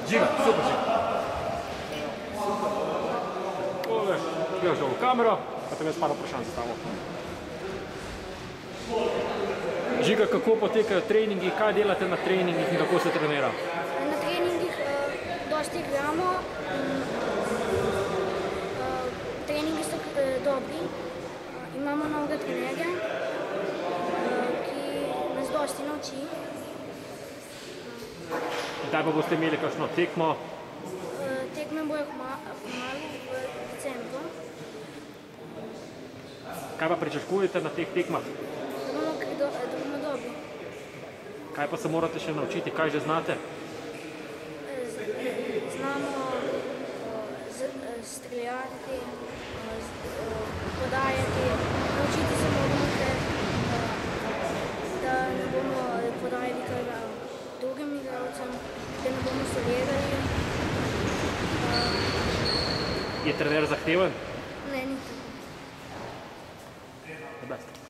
Žiga, super Žiga. Tole, gledaš v kamero, pa te jaz par vprašanj zastavil. Žiga, kako potekajo treningi, kaj delate na treningih in kako se trenira? Na treningih dosti igramo, treningi so dobri, imamo novega trenerja, ki nas dosti nauči. Kdaj pa boste imeli kakšno tekmo? Tekme bojo kmalu v decembru. Kaj pa pričakujete na teh tekmah? Da bomo dobri. Kaj pa se morate še naučiti, kaj že znate? Znamo streljati, podajati, naučiti se moramo, da ne bomo podajali kar drugim igralcem, da ne bomo solirali. Je trener zahteven? Ne, ni tako. The best.